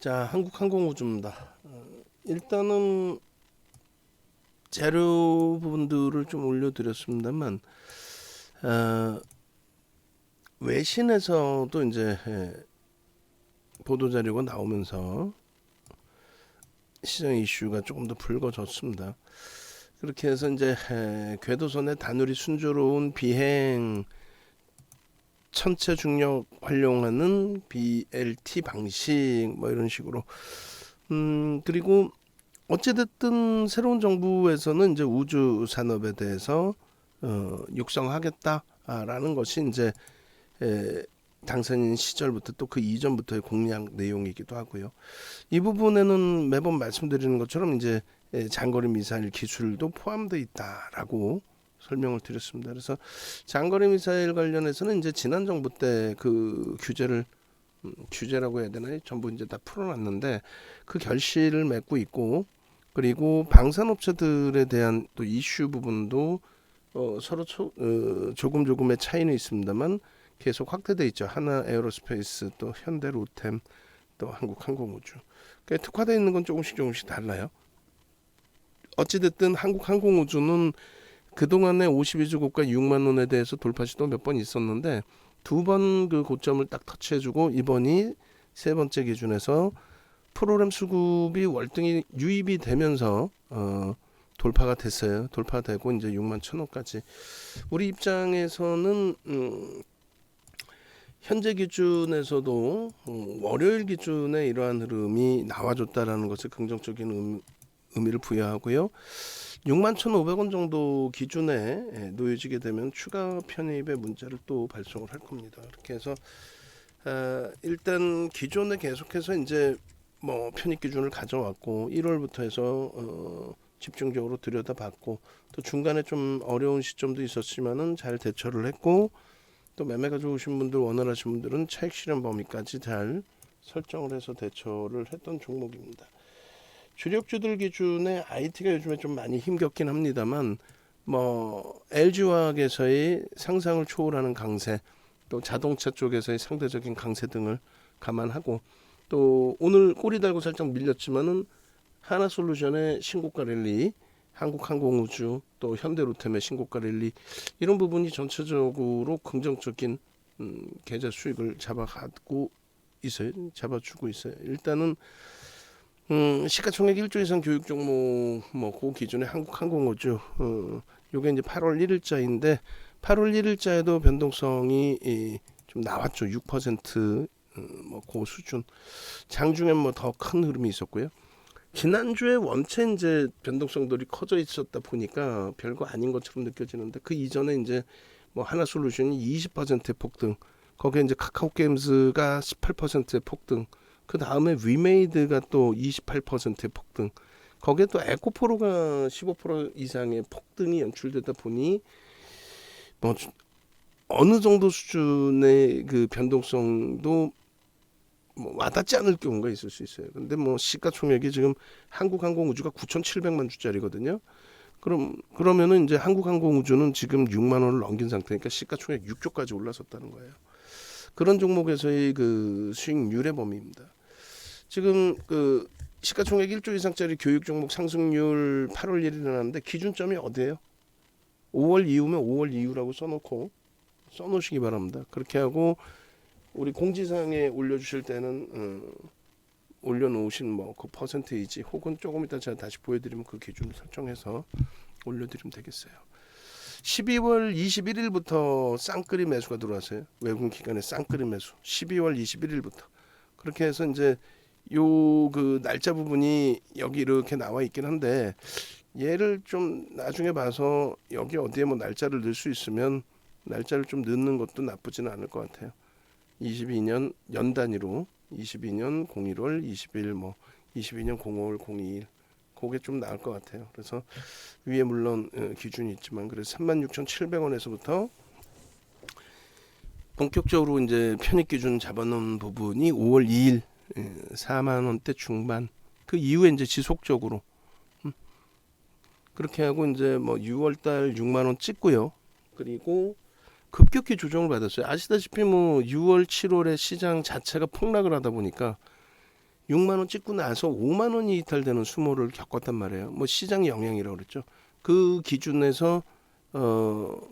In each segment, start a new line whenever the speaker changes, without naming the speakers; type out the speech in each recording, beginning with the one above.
자, 한국항공우주입니다. 일단은 자료 부분들을 좀 올려드렸습니다만, 외신에서도 이제 보도 자료가 나오면서 시장 이슈가 조금 더 불거졌습니다. 그렇게 해서 이제 궤도선의 단율이 순조로운 비행 천체 중력 활용하는 BLT 방식 뭐 이런 식으로 그리고 어찌됐든 새로운 정부에서는 이제 우주 산업에 대해서 육성하겠다라는 것이 이제 당선인 시절부터 또 그 이전부터의 공약 내용이기도 하고요. 이 부분에는 매번 말씀드리는 것처럼 이제 장거리 미사일 기술도 포함되어 있다라고 설명을 드렸습니다. 그래서 장거리 미사일 관련해서는 이제 지난 정부 때 그 규제라고 해야 되나요? 전부 이제 다 풀어놨는데 그 결실을 맺고 있고, 그리고 방산업체들에 대한 또 이슈 부분도 서로 조금의 차이는 있습니다만 계속 확대돼 있죠. 하나 에어로스페이스, 또 현대 로템, 또 한국항공우주. 그러니까 특화되어 있는 건 조금씩 달라요. 어찌됐든 한국항공우주는 그동안에 52주 고가 6만 원에 대해서 돌파 시도 몇 번 있었는데 두 번 그 고점을 딱 터치해주고 이번이 세 번째 기준에서 프로그램 수급이 월등히 유입이 되면서 돌파가 됐어요. 돌파되고 이제 6만 1,000원까지. 우리 입장에서는 현재 기준에서도 월요일 기준에 이러한 흐름이 나와줬다라는 것을 긍정적인 의미를 부여하고요. 6만 1,500원 정도 기준에 놓여지게 되면 추가 편입의 문자를 또 발송을 할 겁니다. 그렇게 해서 일단 기존에 계속해서 이제 뭐 편입 기준을 가져왔고 1월부터 해서 집중적으로 들여다봤고 또 중간에 좀 어려운 시점도 있었지만은 잘 대처를 했고, 또 매매가 좋으신 분들, 원활하신 분들은 차익 실현 범위까지 잘 설정을 해서 대처를 했던 종목입니다. 주력주들 기준에 IT가 요즘에 좀 많이 힘겹긴 합니다만 뭐 LG화학에서의 상상을 초월하는 강세, 또 자동차 쪽에서의 상대적인 강세 등을 감안하고, 또 오늘 꼬리 달고 살짝 밀렸지만은 하나솔루션의 신고가 랠리, 한국항공우주, 또 현대로템의 신고가 랠리, 이런 부분이 전체적으로 긍정적인 계좌 수익을 잡아주고 있어요. 일단은 시가총액 1조 이상 교육 종목 그 기준에 한국항공우주 요게 이제 8월 1일자인데 8월 1일자에도 변동성이 좀 나왔죠. 6% 그 수준. 장중엔 뭐 더 큰 흐름이 있었고요. 지난주에 원체 이제 변동성들이 커져 있었다 보니까 별거 아닌 것처럼 느껴지는데 그 이전에 이제 뭐 하나솔루션이 20%의 폭등, 거기에 이제 카카오게임즈가 18%의 폭등, 그 다음에 위메이드가 또 28%의 폭등, 거기에 또 에코프로가 15% 이상의 폭등이 연출되다 보니 뭐 어느 정도 수준의 그 변동성도 뭐 와닿지 않을 경우가 있을 수 있어요. 근데 뭐 시가총액이 지금 한국항공우주가 9,700만 주짜리거든요. 그러면은 이제 한국항공우주는 지금 6만 원을 넘긴 상태니까 시가총액 6조까지 올라섰다는 거예요. 그런 종목에서의 그 수익률의 범위입니다. 지금 그 시가총액 1조 이상짜리 교육 종목 상승률 8월 1일에 나왔는데 기준점이 어디예요? 5월 이후면 5월 이후라고 써놓으시기 바랍니다. 그렇게 하고 우리 공지사항에 올려주실 때는 올려놓으신 뭐 그 퍼센테이지 혹은 조금 이따 제가 다시 보여드리면 그 기준을 설정해서 올려드리면 되겠어요. 12월 21일부터 쌍끌이 매수가 들어왔어요. 외국 기관의 쌍끌이 매수. 12월 21일부터. 그렇게 해서 이제 요 그 날짜 부분이 여기 이렇게 나와 있긴 한데 얘를 좀 나중에 봐서 여기 어디에 뭐 날짜를 넣을 수 있으면 날짜를 좀 넣는 것도 나쁘지는 않을 것 같아요. 22년 연 단위로 22년 01월 20일 뭐 22년 05월 02일 그게 좀 나을 것 같아요. 그래서 위에 물론 기준이 있지만 그래서 36,700원에서부터 본격적으로 이제 편입 기준 잡아놓은 부분이 5월 2일 4만 원대 중반, 그 이후에 이제 지속적으로 그렇게 하고 이제 뭐 6월 달 6만 원 찍고요. 그리고 급격히 조정을 받았어요. 아시다시피 뭐 6월 7월에 시장 자체가 폭락을 하다 보니까 6만 원 찍고 나서 5만 원이 이탈되는 수모를 겪었단 말이에요. 뭐 시장 영향이라고 그랬죠. 그 기준에서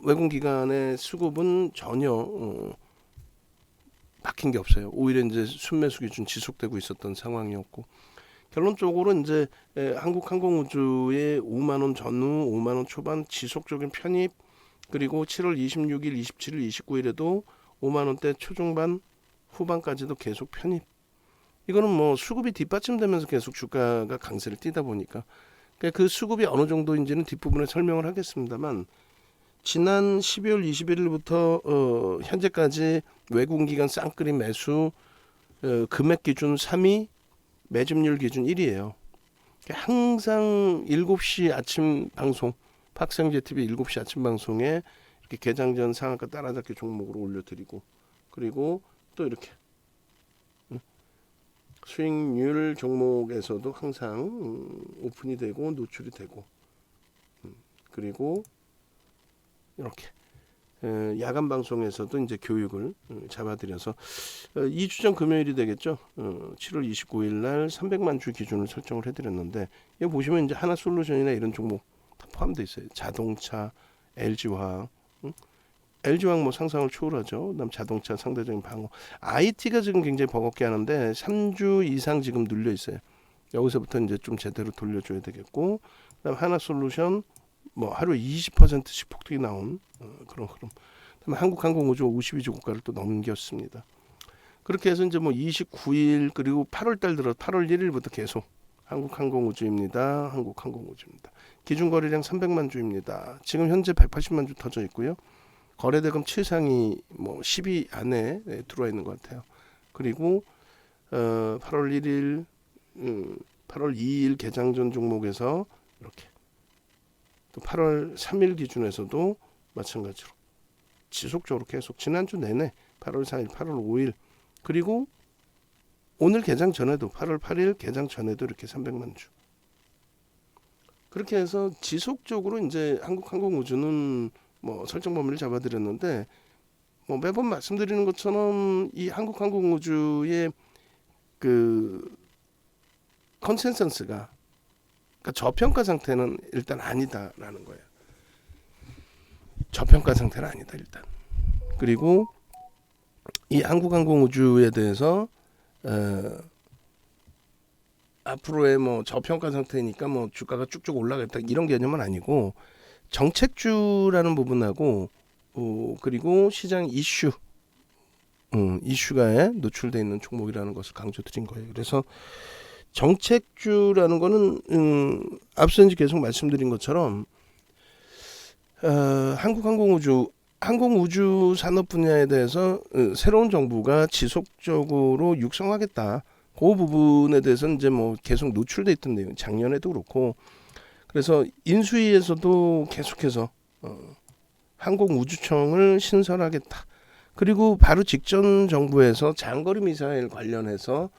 외국 기관의 수급은 전혀 바뀐 게 없어요. 오히려 이제 순매수 기준 지속되고 있었던 상황이었고, 결론적으로 이제 한국항공우주의 5만 원 전후, 5만 원 초반 지속적인 편입, 그리고 7월 26일, 27일, 29일에도 5만 원대 초중반, 후반까지도 계속 편입. 이거는 뭐 수급이 뒷받침되면서 계속 주가가 강세를 띠다 보니까, 그 수급이 어느 정도인지는 뒷부분에 설명을 하겠습니다만, 지난 12월 21일부터 현재까지 외국기관 쌍끌이 매수, 금액 기준 3위, 매집률 기준 1위예요. 항상 7시 아침 방송, 박성재TV 7시 아침 방송에 이렇게 개장 전 상한가 따라잡기 종목으로 올려드리고, 그리고 또 이렇게 수익률 종목에서도 항상 오픈이 되고 노출이 되고, 그리고 이렇게 야간 방송에서도 이제 교육을 잡아드려서 2주 전 금요일이 되겠죠. 7월 29일 날 300만 주 기준을 설정을 해드렸는데, 여기 보시면 이제 하나솔루션이나 이런 종목 다 포함되어 있어요. 자동차, LG화학, LG화학 뭐 상상을 초월하죠. 그다음 자동차 상대적인 방어, IT가 지금 굉장히 버겁게 하는데 3주 이상 지금 눌려 있어요. 여기서부터 이제 좀 제대로 돌려줘야 되겠고, 그다음 하나솔루션 뭐 하루 20%씩 폭등이 나온 그런 흐름. 그다음에 한국항공우주 52주 고가를 또 넘겼습니다. 그렇게 해서 이제 뭐 29일 그리고 8월 들어 8월 1일부터 계속 한국항공우주입니다. 한국항공우주입니다. 기준거래량 300만 주입니다. 지금 현재 180만 주 터져 있고요. 거래대금 최상위 뭐 10위 안에 들어와 있는 것 같아요. 그리고 8월 1일, 8월 2일 개장 전 종목에서 이렇게, 또 8월 3일 기준에서도 마찬가지로 지속적으로 계속 지난주 내내 8월 4일, 8월 5일, 그리고 오늘 개장 전에도 8월 8일 개장 전에도 이렇게 300만 주. 그렇게 해서 지속적으로 이제 한국항공우주는 뭐 설정 범위를 잡아드렸는데, 뭐 매번 말씀드리는 것처럼 이 한국항공우주의 그 컨센서스가, 그러니까 저평가 상태는 일단 아니다라는 거예요. 저평가 상태는 아니다 일단. 그리고 이 한국항공우주에 대해서 앞으로의 뭐 저평가 상태니까 뭐 주가가 쭉쭉 올라가겠다 이런 개념은 아니고, 정책주라는 부분하고 그리고 시장 이슈가에 노출되어 있는 종목이라는 것을 강조드린 거예요. 그래서 정책주라는 거는 앞서 이제 계속 말씀드린 것처럼 항공우주 산업 분야에 대해서 새로운 정부가 지속적으로 육성하겠다. 그 부분에 대해서는 이제 뭐 계속 노출돼 있던 내용, 작년에도 그렇고, 그래서 인수위에서도 계속해서 항공우주청을 신설하겠다. 그리고 바로 직전 정부에서 장거리 미사일 관련해서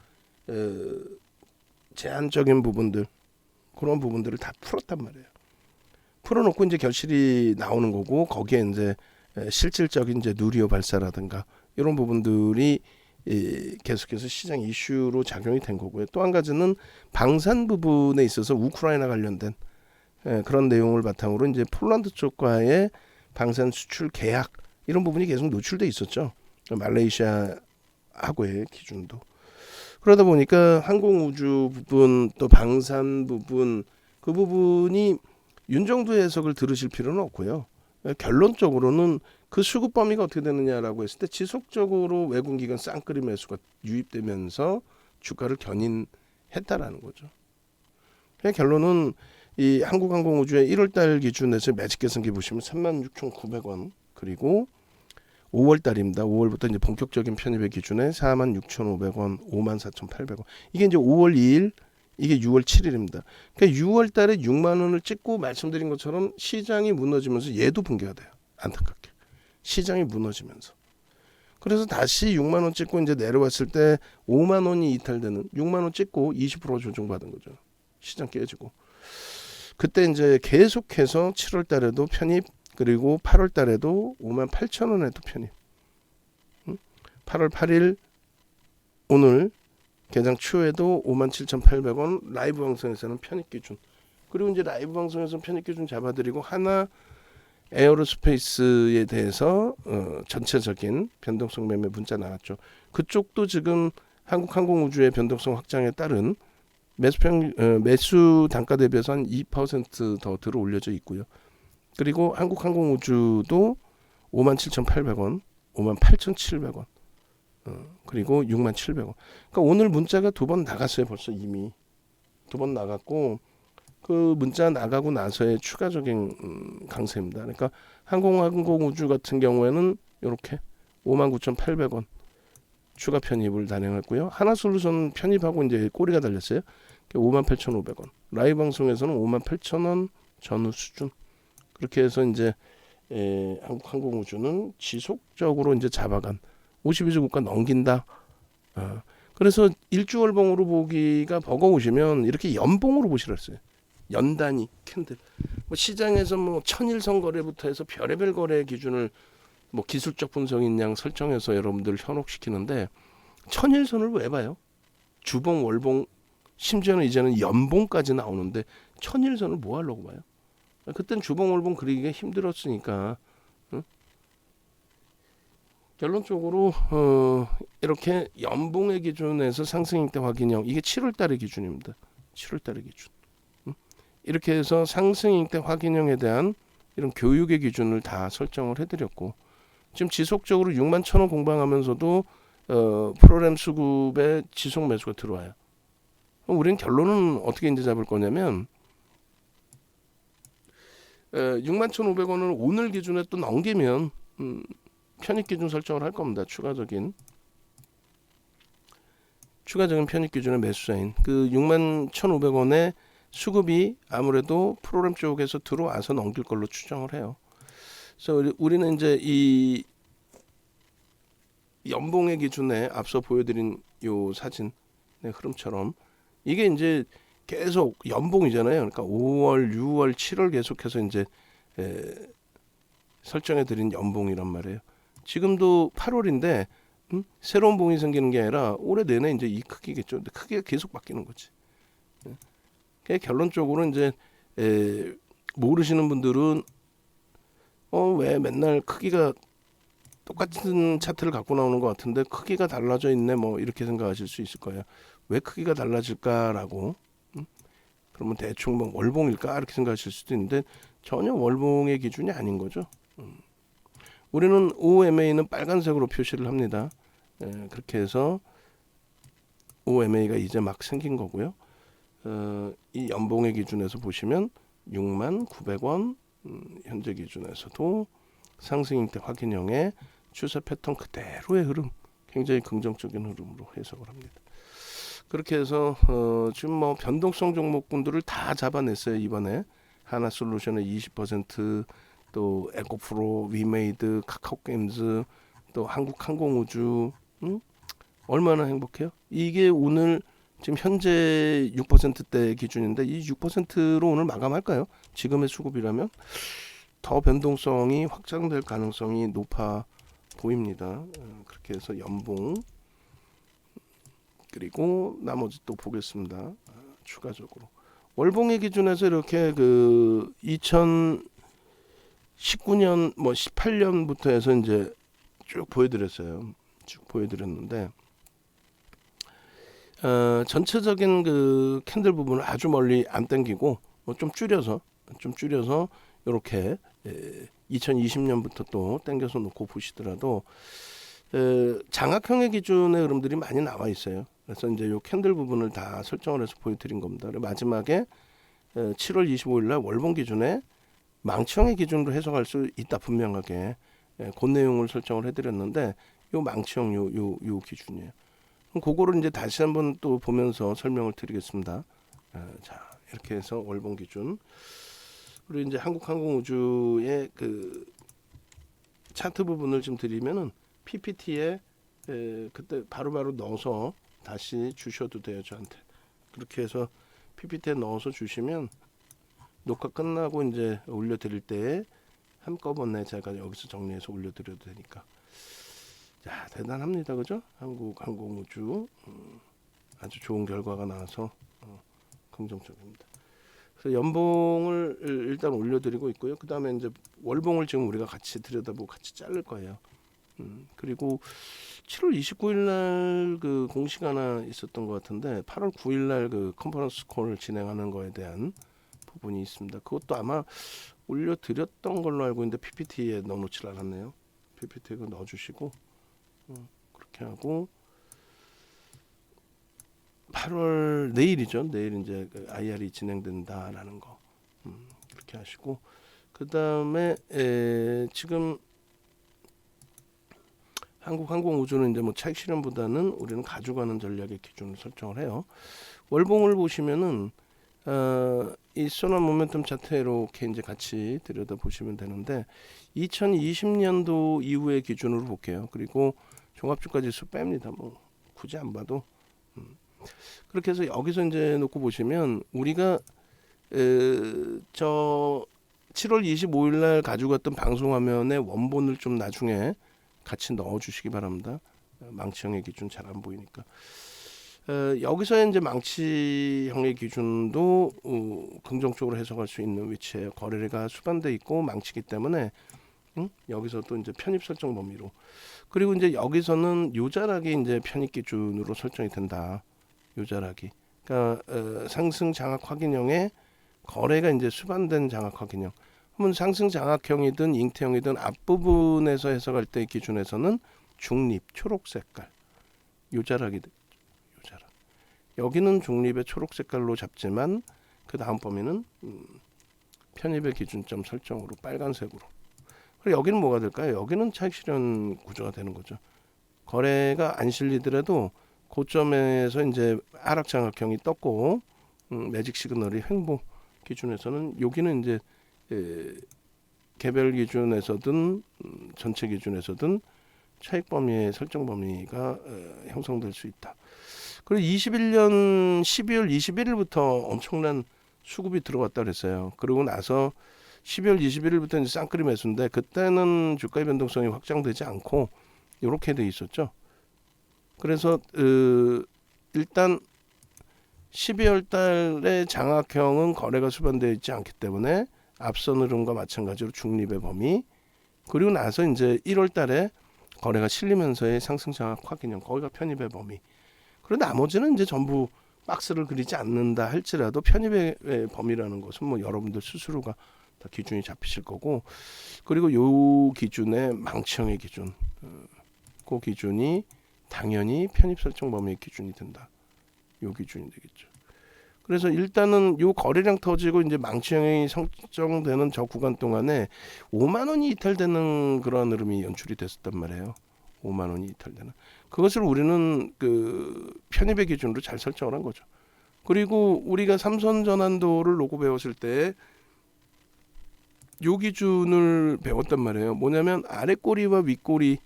제한적인 부분들, 그런 부분들을 다 풀었단 말이에요. 풀어놓고 이제 결실이 나오는 거고, 거기에 이제 실질적인 이제 누리호 발사라든가 이런 부분들이 계속해서 시장 이슈로 작용이 된 거고요. 또 한 가지는 방산 부분에 있어서 우크라이나 관련된 그런 내용을 바탕으로 이제 폴란드 쪽과의 방산 수출 계약, 이런 부분이 계속 노출돼 있었죠. 말레이시아하고의 기준도. 그러다 보니까 항공우주 부분, 또 방산 부분, 그 부분이 윤정도 해석을 들으실 필요는 없고요. 결론적으로는 그 수급 범위가 어떻게 되느냐라고 했을 때, 지속적으로 외국기관 쌍끌이 매수가 유입되면서 주가를 견인했다라는 거죠. 결론은 이 한국항공우주의 1월달 기준에서 매직 계산기 보시면 36,900원, 그리고 5월달입니다. 5월부터 이제 본격적인 편입의 기준에 46,500원, 54,800원. 이게 이제 5월 2일, 이게 6월 7일입니다. 그러니까 6월달에 6만 원을 찍고 말씀드린 것처럼 시장이 무너지면서 얘도 붕괴가 돼요. 안타깝게 시장이 무너지면서. 그래서 다시 6만 원 찍고 이제 내려왔을 때 5만 원이 이탈되는, 6만 원 찍고 20% 조정받은 거죠. 시장 깨지고. 그때 이제 계속해서 7월 달에도 편입, 그리고 8월 달에도 5만 8천 원에도 편입. 8월 8일 오늘 개장 추에도 57,800원, 라이브 방송에서는 편입 기준. 그리고 이제 라이브 방송에서는 편입 기준 잡아드리고 하나 에어로스페이스에 대해서 전체적인 변동성 매매 문자 나왔죠. 그쪽도 지금 한국항공우주의 변동성 확장에 따른 매수 단가 대비해서 한 2% 더 들어 올려져 있고요. 그리고 한국항공우주도 57,800원, 58,700원, 그리고 67,000원. 그러니까 오늘 문자가 두 번 나갔어요. 벌써 이미 두 번 나갔고 그 문자 나가고 나서의 추가적인 강세입니다. 그러니까 항공우주 같은 경우에는 이렇게 59,800원 추가 편입을 단행했고요. 하나솔루션 편입하고 이제 꼬리가 달렸어요. 58,500원. 라이브 방송에서는 58,000원 전후 수준. 그렇게 해서 이제 한국항공우주는 지속적으로 이제 잡아간 52주 국가 넘긴다. 그래서 일주월봉으로 보기가 버거우시면 이렇게 연봉으로 보시랬어요. 연단위 캔들. 뭐 시장에서 뭐 천일선 거래부터 해서 별의별 거래 기준을 뭐 기술적 분석인 양 설정해서 여러분들 현혹시키는데 천일선을 왜 봐요? 주봉, 월봉, 심지어는 이제는 연봉까지 나오는데 천일선을 뭐 하려고 봐요? 그땐 주봉, 월봉 그리기가 힘들었으니까. 응? 결론적으로 이렇게 연봉의 기준에서 상승익대 확인형 이게 7월달의 기준입니다. 7월달의 기준. 이렇게 해서 상승익대 확인형에 대한 이런 교육의 기준을 다 설정을 해드렸고 지금 지속적으로 61,000원 공방하면서도 프로그램 수급에 지속 매수가 들어와요. 우리는 결론은 어떻게 이제 잡을 거냐면 61,500원을 오늘 기준에 또 넘기면 편입 기준 설정을 할 겁니다. 추가적인 편입 기준의 매수자인 그 61,500원의 수급이 아무래도 프로그램 쪽에서 들어와서 넘길 걸로 추정을 해요. 그래서 우리는 이제 이 연봉의 기준에 앞서 보여드린 요 사진의 흐름처럼 이게 이제 계속 연봉이잖아요. 그러니까 5월, 6월, 7월 계속해서 이제 설정해드린 연봉이란 말이에요. 지금도 8월인데 새로운 봉이 생기는 게 아니라 올해 내내 이제 이 크기겠죠. 근데 크기가 계속 바뀌는 거지. 결론적으로 이제 모르시는 분들은 왜 맨날 크기가 똑같은 차트를 갖고 나오는 것 같은데 크기가 달라져 있네 뭐 이렇게 생각하실 수 있을 거예요. 왜 크기가 달라질까라고 그러면 대충 뭐 월봉일까 이렇게 생각하실 수도 있는데 전혀 월봉의 기준이 아닌 거죠. 우리는 OMA는 빨간색으로 표시를 합니다. 그렇게 해서 OMA가 이제 막 생긴 거고요. 이 연봉의 기준에서 보시면 69,000원 현재 기준에서도 상승익대 확인형의 추세 패턴 그대로의 흐름 굉장히 긍정적인 흐름으로 해석을 합니다. 그렇게 해서 지금 뭐 변동성 종목군들을 다 잡아냈어요. 이번에 하나솔루션의 20%, 또 에코프로, 위메이드, 카카오게임즈, 또 한국항공우주 얼마나 행복해요? 이게 오늘 지금 현재 6%대 기준인데 이 6%로 오늘 마감할까요? 지금의 수급이라면 더 변동성이 확장될 가능성이 높아 보입니다. 그렇게 해서 연봉 그리고 나머지 또 보겠습니다. 추가적으로 월봉의 기준에서 이렇게 그 2019년 뭐 18년부터 해서 이제 쭉 보여드렸어요. 쭉 보여드렸는데 전체적인 그 캔들 부분을 아주 멀리 안 당기고 좀 줄여서 이렇게 2020년부터 또 당겨서 놓고 보시더라도 장악형의 기준의 흐름들이 많이 나와 있어요. 그래서 이제 요 캔들 부분을 다 설정을 해서 보여드린 겁니다. 그리고 마지막에 7월 25일 날 월봉 기준에 망치형의 기준으로 해석할 수 있다 분명하게 그 내용을 설정을 해드렸는데 요 망치형 요 기준이에요. 그럼 그거를 이제 다시 한번 또 보면서 설명을 드리겠습니다. 자 이렇게 해서 월봉 기준 그리고 이제 한국항공우주의 그 차트 부분을 좀 드리면은 PPT에 그때 바로바로 넣어서 다시 주셔도 돼요 저한테. 그렇게 해서 PPT에 넣어서 주시면 녹화 끝나고 이제 올려드릴 때 한꺼번에 제가 여기서 정리해서 올려드려도 되니까. 자 대단합니다, 그죠? 한국항공우주 아주 좋은 결과가 나와서 긍정적입니다. 그래서 연봉을 일단 올려드리고 있고요. 그 다음에 이제 월봉을 지금 우리가 같이 들여다보고 같이 자를 거예요. 그리고 7월 29일 날 그 공시가 하나 있었던 것 같은데 8월 9일 날 그 컨퍼런스 콜을 진행하는 거에 대한 부분이 있습니다. 그것도 아마 올려드렸던 걸로 알고 있는데 PPT에 넣어놓질 않았네요. PPT에 넣어주시고 그렇게 하고 8월 내일이죠. 내일 이제 그 IR이 진행된다라는 거 그렇게 하시고 그 다음에 지금 한국항공우주는 이제 뭐 차익 실현보다는 우리는 가져가는 전략의 기준을 설정을 해요. 월봉을 보시면은 이 소나 모멘텀 차트 이렇게 이제 같이 들여다 보시면 되는데 2020년도 이후의 기준으로 볼게요. 그리고 종합주가지수 뺍니다. 뭐 굳이 안 봐도 그렇게 해서 여기서 이제 놓고 보시면 우리가 저 7월 25일 날 가져갔던 방송 화면에 원본을 좀 나중에 같이 넣어 주시기 바랍니다. 망치형의 기준 잘 안 보이니까. 여기서 이제 망치형의 기준도 긍정적으로 해석할 수 있는 위치에요. 거래가 수반돼 있고 망치기 때문에 여기서 또 이제 편입 설정 범위로 그리고 이제 여기서는 요자락이 이제 편입 기준으로 설정이 된다. 요자락이 그러니까 상승 장악 확인형에 거래가 이제 수반된 장악 확인형. 그러면 상승 장악형이든 잉태형이든 앞부분에서 해석할 때 기준에서는 중립 초록 색깔 요자락이 요자락. 여기는 중립의 초록 색깔로 잡지만 그 다음 범위는 편입의 기준점 설정으로 빨간색으로. 그리고 여기는 뭐가 될까요? 여기는 차익 실현 구조가 되는 거죠. 거래가 안 실리더라도 고점에서 이제 하락 장악형이 떴고 매직 시그널이 횡보 기준에서는 여기는 이제 개별 기준에서든 전체 기준에서든 차익 범위의 설정 범위가 형성될 수 있다. 그리고 21년 12월 21일부터 엄청난 수급이 들어왔다 그랬어요. 그러고 나서 12월 21일부터 이제 쌍끌이 매수인데 그때는 주가의 변동성이 확장되지 않고 이렇게 돼 있었죠. 그래서 일단 12월 달에 장악형은 거래가 수반되어 있지 않기 때문에 앞선 흐름과 마찬가지로 중립의 범위 그리고 나서 이제 1월 달에 거래가 실리면서의 상승 장악 확인형 거기가 편입의 범위 그리고 나머지는 이제 전부 박스를 그리지 않는다 할지라도 편입의 범위라는 것은 뭐 여러분들 스스로가 다 기준이 잡히실 거고 그리고 요 기준의 망치형의 기준 그 기준이 당연히 편입 설정 범위의 기준이 된다. 요 기준이 되겠죠. 그래서 일단은 요 거래량 터지고 이제 망치형이 설정되는 저 구간 동안에 5만 원이 이탈되는 그런 흐름이 연출이 됐었단 말이에요. 5만 원이 이탈되는. 그것을 우리는 그 편입의 기준으로 잘 설정을 한 거죠. 그리고 우리가 삼선 전환도를 놓고 배웠을 때 요 기준을 배웠단 말이에요. 뭐냐면 아래 꼬리와 윗꼬리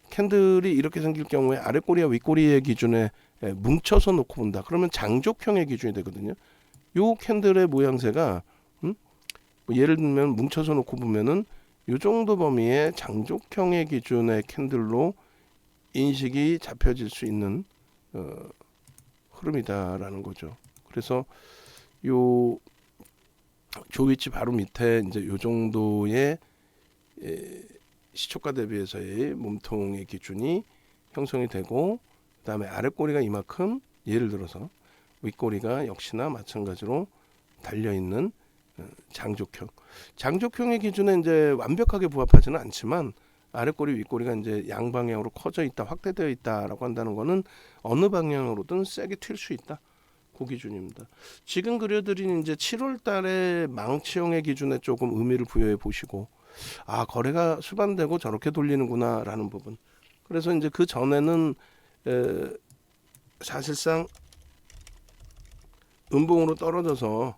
캔들이 이렇게 생길 경우에 아래 꼬리와 윗꼬리의 기준에 뭉쳐서 놓고 본다. 그러면 장족형의 기준이 되거든요. 요 캔들의 모양새가 뭐 예를 들면 뭉쳐서 놓고 보면은 요 정도 범위의 장족형의 기준의 캔들로 인식이 잡혀질 수 있는 흐름이다라는 거죠. 그래서 요 조위치 바로 밑에 이제 요 정도의 시초가 대비해서의 몸통의 기준이 형성이 되고 그다음에 아랫꼬리가 이만큼 예를 들어서 윗꼬리가 역시나 마찬가지로 달려있는 장족형의 기준에 이제 완벽하게 부합하지는 않지만 아랫꼬리 윗꼬리가 이제 양방향으로 커져 있다 확대되어 있다라고 한다는 거는 어느 방향으로든 세게 튈 수 있다. 그 기준입니다. 지금 그려드린 이제 7월 달에 망치형의 기준에 조금 의미를 부여해 보시고 아 거래가 수반되고 저렇게 돌리는구나라는 부분. 그래서 이제 그 전에는 사실상 음봉으로 떨어져서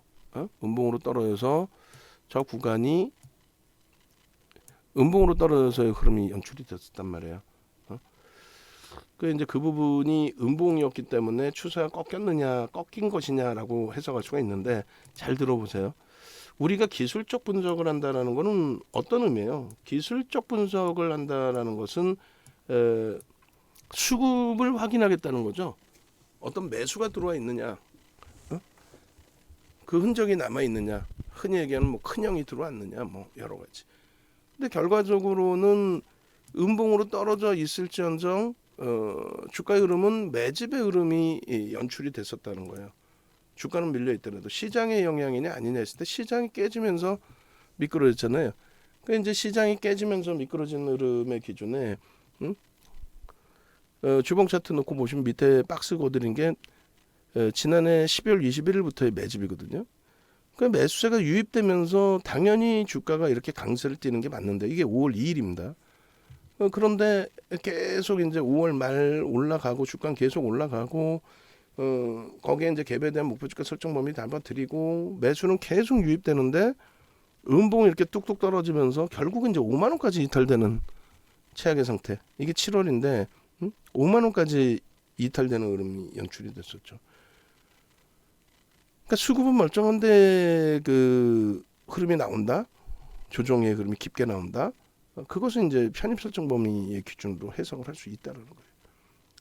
저 구간이 음봉으로 떨어져서의 흐름이 연출이 됐었단 말이에요. 그 이제 그 부분이 음봉이었기 때문에 추세가 꺾였느냐 꺾인 것이냐라고 해석할 수가 있는데 잘 들어보세요. 우리가 기술적 분석을 한다라는 것은 어떤 의미예요? 기술적 분석을 한다라는 것은 수급을 확인하겠다는 거죠. 어떤 매수가 들어와 있느냐, 어? 그 흔적이 남아 있느냐, 흔히 얘기하는 뭐 큰형이 들어왔느냐, 뭐 여러 가지. 근데 결과적으로는 음봉으로 떨어져 있을지언정 주가의 흐름은 매집의 흐름이 연출이 됐었다는 거예요. 주가는 밀려 있더라도 시장의 영향이냐 아니냐 했을 때 시장이 깨지면서 미끄러졌잖아요. 그러니까 이제 시장이 깨지면서 미끄러진 흐름의 기준에 주봉 차트 놓고 보시면 밑에 박스 거드린 게 지난해 12월 21일부터의 매집이거든요. 그러니까 매수세가 유입되면서 당연히 주가가 이렇게 강세를 띠는 게 맞는데 이게 5월 2일입니다. 그런데 계속 이제 5월 말 올라가고 주가는 계속 올라가고 거기에 이제 갭에 대한 목표 주가 설정 범위 잡아드리고 매수는 계속 유입되는데 음봉이 이렇게 뚝뚝 떨어지면서 결국은 이제 5만 원까지 이탈되는 최악의 상태. 이게 7월인데 5만 원까지 이탈되는 흐름이 연출이 됐었죠. 그러니까 수급은 멀쩡한데 그 흐름이 나온다. 조정의 흐름이 깊게 나온다. 그것은 이제 편입 설정 범위의 기준으로 해석을 할 수 있다는 거예요.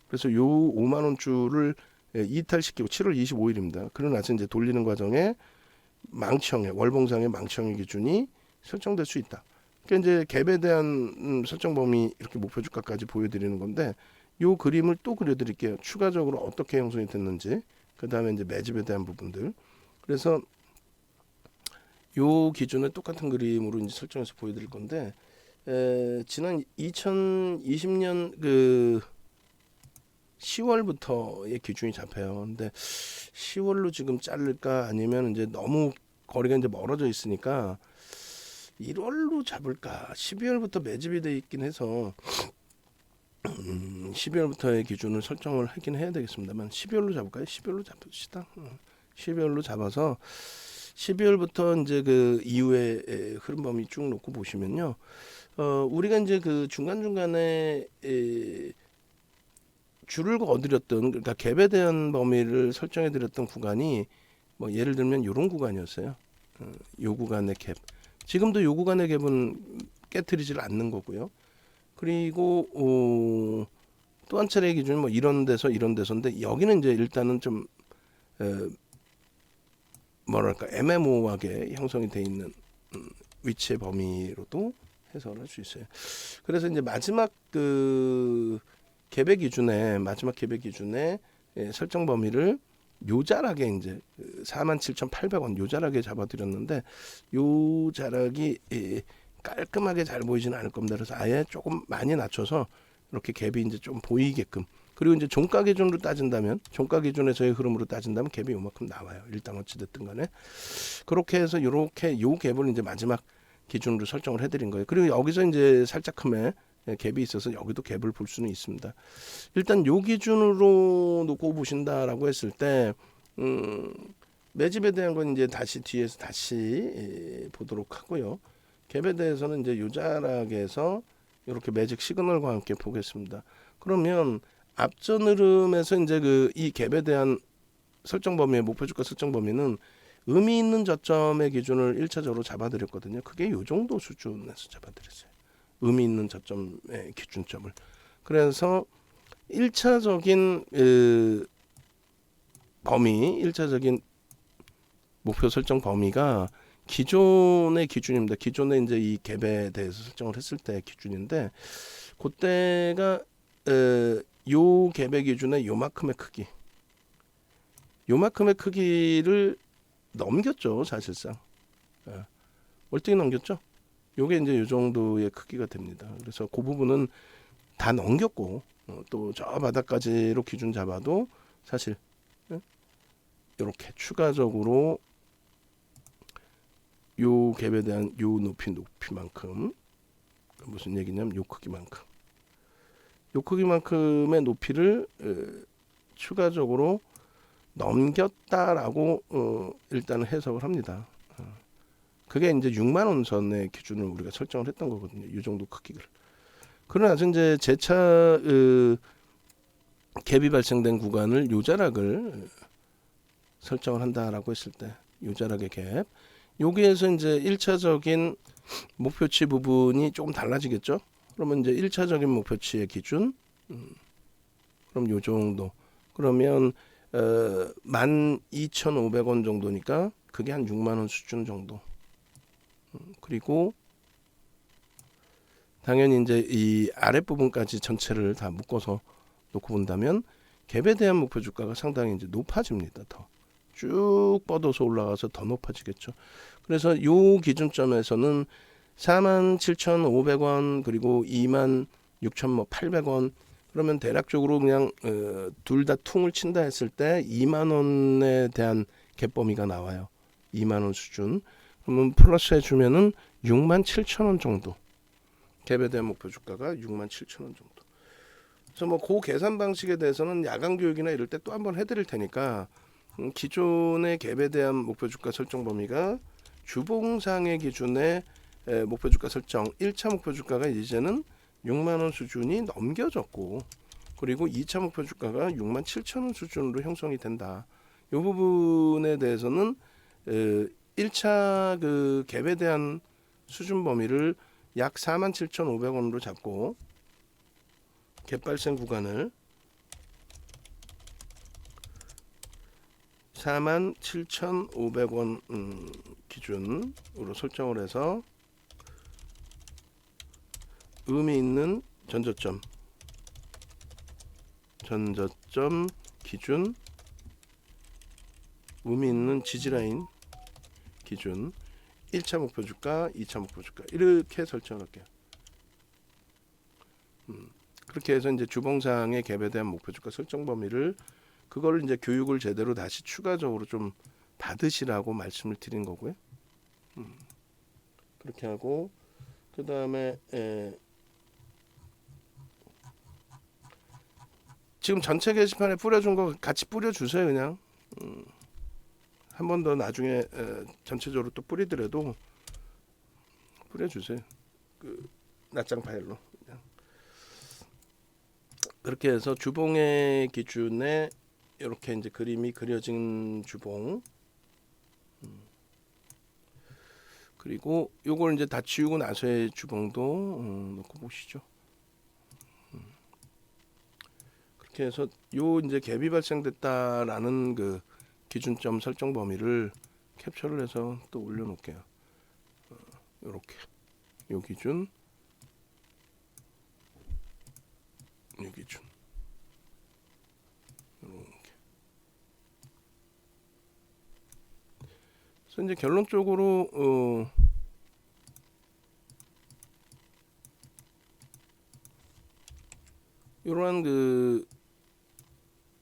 그래서 요 5만 원 주를 이탈시키고 7월 25일입니다. 그러고 나서 이제 돌리는 과정에 망치형의 월봉상의 망치형의 기준이 설정될 수 있다. 그러니까 이제 갭에 대한 설정 범위 이렇게 목표 주가까지 보여드리는 건데 요 그림을 또 그려드릴게요. 추가적으로 어떻게 형성이 됐는지 그 다음에 이제 매집에 대한 부분들. 그래서 요 기준을 똑같은 그림으로 이제 설정해서 보여드릴 건데 지난 2020년 그 10월부터의 기준이 잡혀요. 근데 10월로 지금 자를까 아니면 이제 너무 거리가 이제 멀어져 있으니까 1월로 잡을까? 12월부터 매집이 돼 있긴 해서 12월부터의 기준을 설정을 하긴 해야 되겠습니다만 12월로 잡을까요? 12월로 잡읍시다. 12월로 잡아서 12월부터 이제 그 이후에 흐름 범위 쭉 놓고 보시면요. 우리가 이제 그 중간중간에 줄을 거드렸던 그러니까 갭에 대한 범위를 설정해 드렸던 구간이 뭐 예를 들면 이런 구간이었어요. 요 구간의 갭. 지금도 요 구간의 갭은 깨트리질 않는 거고요. 그리고 또 한 차례의 기준은 뭐 이런 데서인데 여기는 이제 일단은 좀 뭐랄까 애매모호하게 형성이 돼 있는 위치의 범위로도 해석을 할 수 있어요. 그래서 이제 마지막 그 갭의 기준에 설정 범위를 요자락에 이제 47,800원 요자락에 잡아드렸는데 요 자락이 깔끔하게 잘 보이지는 않을 겁니다. 그래서 아예 조금 많이 낮춰서 이렇게 갭이 이제 좀 보이게끔 그리고 이제 종가 기준으로 따진다면 종가 기준에서의 흐름으로 따진다면 갭이 요만큼 나와요. 일단 어찌됐든 간에 그렇게 해서 이렇게 요 갭을 이제 마지막 기준으로 설정을 해드린 거예요. 그리고 여기서 이제 살짝큼의 갭이 있어서 여기도 갭을 볼 수는 있습니다. 일단 요 기준으로 놓고 보신다라고 했을 때 매집에 대한 건 이제 뒤에서 다시 보도록 하고요. 갭에 대해서는 이제 요자락에서 이렇게 매직 시그널과 함께 보겠습니다. 그러면 앞전 흐름에서 이제 이 갭에 대한 설정 범위의 목표 주가 설정 범위는 의미 있는 저점의 기준을 1차적으로 잡아드렸거든요. 그게 요 정도 수준에서 잡아드렸어요. 의미 있는 저점의 기준점을. 그래서 1차적인 범위, 1차적인 목표 설정 범위가 기존의 기준입니다. 기존에 이제 이 갭에 대해서 설정을 했을 때 기준인데 그때가 요 갭의 기준에 요만큼의 크기. 요만큼의 크기를 넘겼죠, 사실상. 월등히 넘겼죠. 요게 이제 요 정도의 크기가 됩니다. 그래서 그 부분은 다 넘겼고 또 저 바닥까지로 기준 잡아도 사실 이렇게 추가적으로 요 갭에 대한 요 높이만큼 무슨 얘기냐면 요 크기만큼의 높이를 추가적으로 넘겼다라고 일단은 해석을 합니다. 그게 이제 6만 원 선의 기준을 우리가 설정을 했던 거거든요. 이 정도 크기를. 그러나 이제 재차 갭이 발생된 구간을 요자락을 설정을 한다라고 했을 때 요자락의 갭. 여기에서 이제 1차적인 목표치 부분이 조금 달라지겠죠. 그러면 이제 1차적인 목표치의 기준 그럼 요 정도. 그러면 12,500원 정도니까 그게 한 6만 원 수준 정도. 그리고 당연히 이제 이 아랫부분까지 전체를 다 묶어서 놓고 본다면 갭에 대한 목표 주가가 상당히 이제 높아집니다. 더 쭉 뻗어서 올라가서 더 높아지겠죠. 그래서 요 기준점에서는 47,500원 그리고 26,800원 그러면 대략적으로 그냥 둘 다 퉁을 친다 했을 때 2만 원에 대한 갭 범위가 나와요. 2만 원 수준. 그러면 플러스 해주면은 67,000원 정도. 갭에 대한 목표 주가가 67,000원 정도. 그래서 뭐 그 계산 방식에 대해서는 야간 교육이나 이럴 때 또 한번 해드릴 테니까 기존의 갭에 대한 목표 주가 설정 범위가 주봉상의 기준의 목표 주가 설정 1차 목표 주가가 이제는 6만 원 수준이 넘겨졌고 그리고 2차 목표 주가가 67,000원 수준으로 형성이 된다. 이 부분에 대해서는 1차 그 갭에 대한 수준 범위를 약 47,500원으로 잡고 갭 발생 구간을 47,500원 기준으로 설정을 해서 의미 있는 전저점 기준 의미 있는 지지라인 기준 1차 목표 주가 2차 목표 주가 이렇게 설정을 할게요. 그렇게 해서 이제 주봉상의 갭에 대한 목표 주가 설정 범위를 그걸 이제 교육을 제대로 다시 추가적으로 좀 받으시라고 말씀을 드린 거고요. 그렇게 하고 그 다음에 지금 전체 게시판에 뿌려준 거 같이 뿌려주세요. 그냥 한 번 더 나중에 전체적으로 또 뿌리더라도 뿌려주세요. 그 낱장 파일로 그냥. 그렇게 해서 주봉의 기준에 이렇게 이제 그림이 그려진 주봉 그리고 요걸 이제 다 지우고 나서의 주봉도 놓고 보시죠. 그렇게 해서 요 이제 갭이 발생됐다라는 그 기준점 설정 범위를 캡처를 해서 또 올려놓을게요. 요렇게 요 기준 요 기준 이렇게. 그래서 이제 결론적으로 이러한 그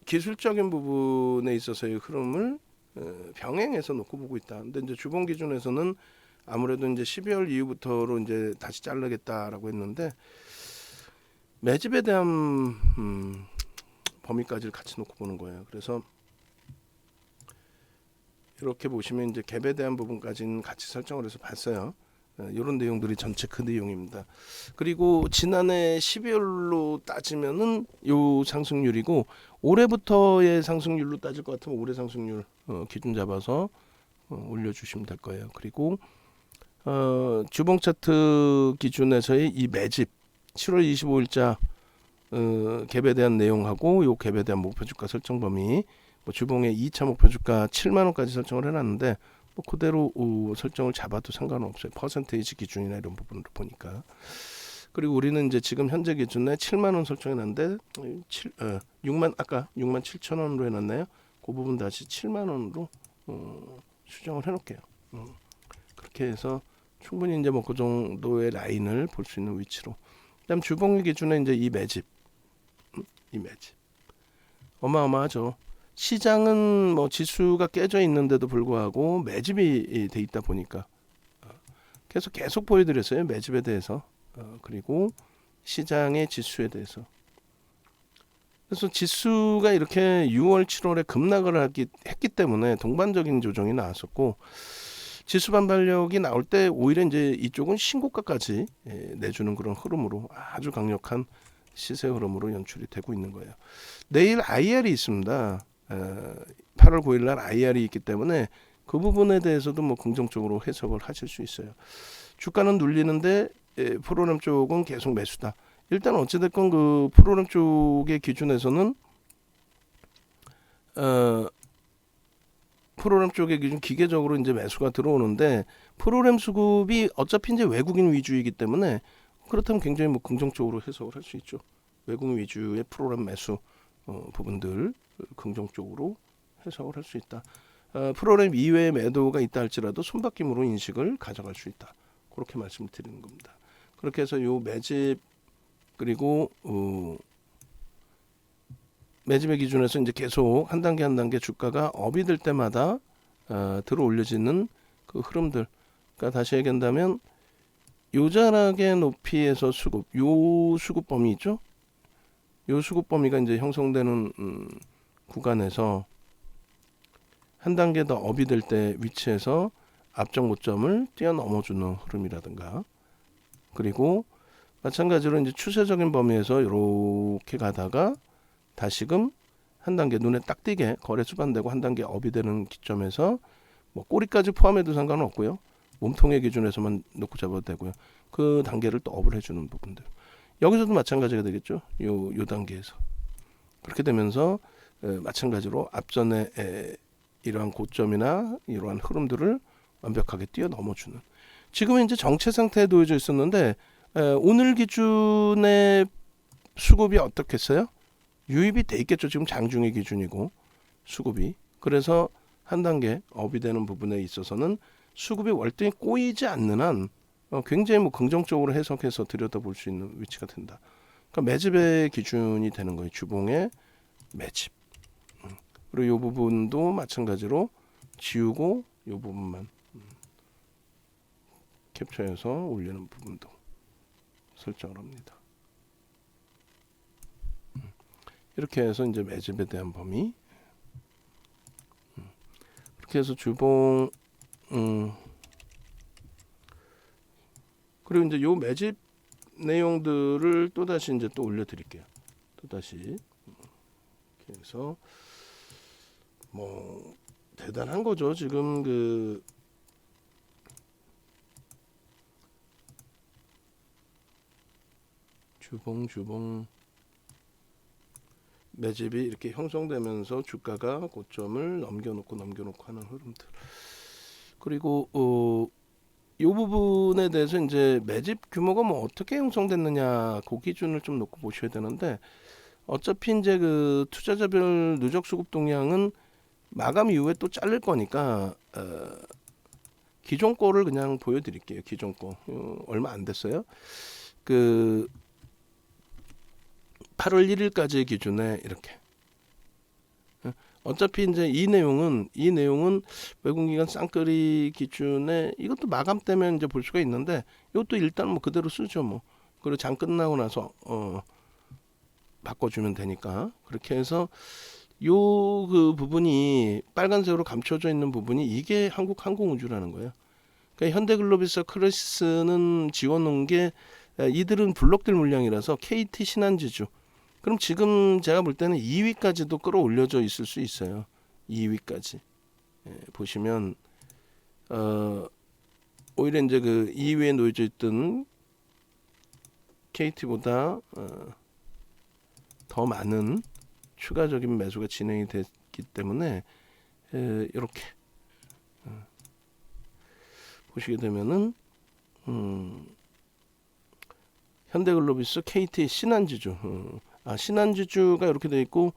기술적인 부분에 있어서의 흐름을 병행해서 놓고 보고 있다. 근데 이제 주봉 기준에서는 아무래도 이제 12월 이후부터로 이제 다시 자르겠다라고 했는데 매집에 대한 범위까지를 같이 놓고 보는 거예요. 그래서 이렇게 보시면 이제 갭에 대한 부분까지는 같이 설정을 해서 봤어요. 이런 내용들이 전체 그 내용입니다. 그리고 지난해 12월로 따지면은 요 상승률이고 올해부터의 상승률로 따질 것 같으면 올해 상승률 기준 잡아서 올려주시면 될 거예요. 그리고 주봉 차트 기준에서의 이 매집 7월 25일자 갭에 대한 내용하고 요 갭에 대한 목표 주가 설정 범위 뭐 주봉의 2차 목표 주가 7만 원까지 설정을 해놨는데 뭐 그대로 설정을 잡아도 상관은 없어요. 퍼센테이지 기준이나 이런 부분으로 보니까. 그리고 우리는 이제 지금 현재 기준에 7만 원 설정해놨는데 6만 아까 6만 7천 원으로 해놨나요? 그 부분 다시 7만 원으로 수정을 해놓을게요. 그렇게 해서 충분히 이제 뭐 그 정도의 라인을 볼 수 있는 위치로. 그다음 주봉 기준에 이제 이 매집 어마어마하죠. 시장은 뭐 지수가 깨져 있는데도 불구하고 매집이 돼 있다 보니까 계속 보여드렸어요. 매집에 대해서 그리고 시장의 지수에 대해서. 그래서 지수가 이렇게 6월, 7월에 급락을 했기 때문에 동반적인 조정이 나왔었고 지수 반발력이 나올 때 오히려 이제 이쪽은 신고가까지 내주는 그런 흐름으로 아주 강력한 시세 흐름으로 연출이 되고 있는 거예요. 내일 IR이 있습니다. 8월 9일 날 IR이 있기 때문에 그 부분에 대해서도 뭐 긍정적으로 해석을 하실 수 있어요. 주가는 눌리는데 프로그램 쪽은 계속 매수다. 일단 어찌됐건 그 프로그램 쪽의 기준에서는 프로그램 쪽의 기준 기계적으로 이제 매수가 들어오는데 프로그램 수급이 어차피 이제 외국인 위주이기 때문에 그렇다면 굉장히 뭐 긍정적으로 해석을 할 수 있죠. 외국인 위주의 프로그램 매수 부분들 긍정적으로 해석을 할 수 있다. 프로그램 이외의 매도가 있다 할지라도 손바뀜으로 인식을 가져갈 수 있다. 그렇게 말씀을 드리는 겁니다. 그렇게 해서 요 매집 그리고 매집의 기준에서 이제 계속 한 단계 한 단계 주가가 업이 될 때마다 들어 올려지는 그 흐름들. 그러니까 다시 얘기한다면 요자락의 높이에서 수급, 요 수급 범위 있죠? 요 수급 범위가 이제 형성되는 구간에서 한 단계 더 업이 될 때 위치에서 앞정 고점을 뛰어넘어주는 흐름이라든가, 그리고 마찬가지로 이제 추세적인 범위에서 이렇게 가다가 다시금 한 단계 눈에 딱 띄게 거래 수반되고 한 단계 업이 되는 기점에서 뭐 꼬리까지 포함해도 상관은 없고요. 몸통의 기준에서만 놓고 잡아도 되고요. 그 단계를 또 업을 해주는 부분들. 여기서도 마찬가지가 되겠죠. 요 단계에서. 그렇게 되면서 마찬가지로 앞전에 이러한 고점이나 이러한 흐름들을 완벽하게 뛰어넘어주는. 지금은 이제 정체 상태에 놓여져 있었는데 오늘 기준의 수급이 어떻겠어요? 유입이 돼 있겠죠. 지금 장중의 기준이고 수급이. 그래서 한 단계 업이 되는 부분에 있어서는 수급이 월등히 꼬이지 않는 한 굉장히 뭐 긍정적으로 해석해서 들여다볼 수 있는 위치가 된다. 그러니까 매집의 기준이 되는 거예요. 주봉의 매집. 그리고 이 부분도 마찬가지로 지우고 이 부분만 캡처해서 올리는 부분도 설정을 합니다. 이렇게 해서 이제 매집에 대한 범위. 이렇게 해서 주봉 그리고 이제 요 매집 내용들을 또 다시 이제 또 올려드릴게요. 또 다시 이렇게 해서 뭐 대단한 거죠. 지금 그 주봉 매집이 이렇게 형성되면서 주가가 고점을 넘겨놓고 하는 흐름들. 그리고 이 부분에 대해서 이제 매집 규모가 뭐 어떻게 형성됐느냐 그 기준을 좀 놓고 보셔야 되는데, 어차피 이제 그 투자자별 누적 수급 동향은 마감 이후에 또 자를 거니까 기존 거를 그냥 보여드릴게요. 기존 거 얼마 안 됐어요. 그 8월 1일까지 기준에 이렇게. 어차피 이제 이 내용은 외국기관 쌍끌이 기준에 이것도 마감 때문에 이제 볼 수가 있는데 이것도 일단 뭐 그대로 쓰죠 뭐. 그리고 장 끝나고 나서 바꿔주면 되니까. 그렇게 해서 요 그 부분이 빨간색으로 감춰져 있는 부분이 이게 한국항공우주라는 거예요. 그러니까 현대글로비스와 크레시스는 지워놓은 게 이들은 블록들 물량이라서 KT 신한지주. 그럼 지금 제가 볼 때는 2위까지도 끌어올려져 있을 수 있어요. 2위까지. 보시면 오히려 이제 그 2위에 놓여져 있던 KT보다 더 많은 추가적인 매수가 진행이 됐기 때문에 이렇게 보시게 되면은 현대글로비스, KT, 신한지주. 신한지주가 이렇게 돼 있고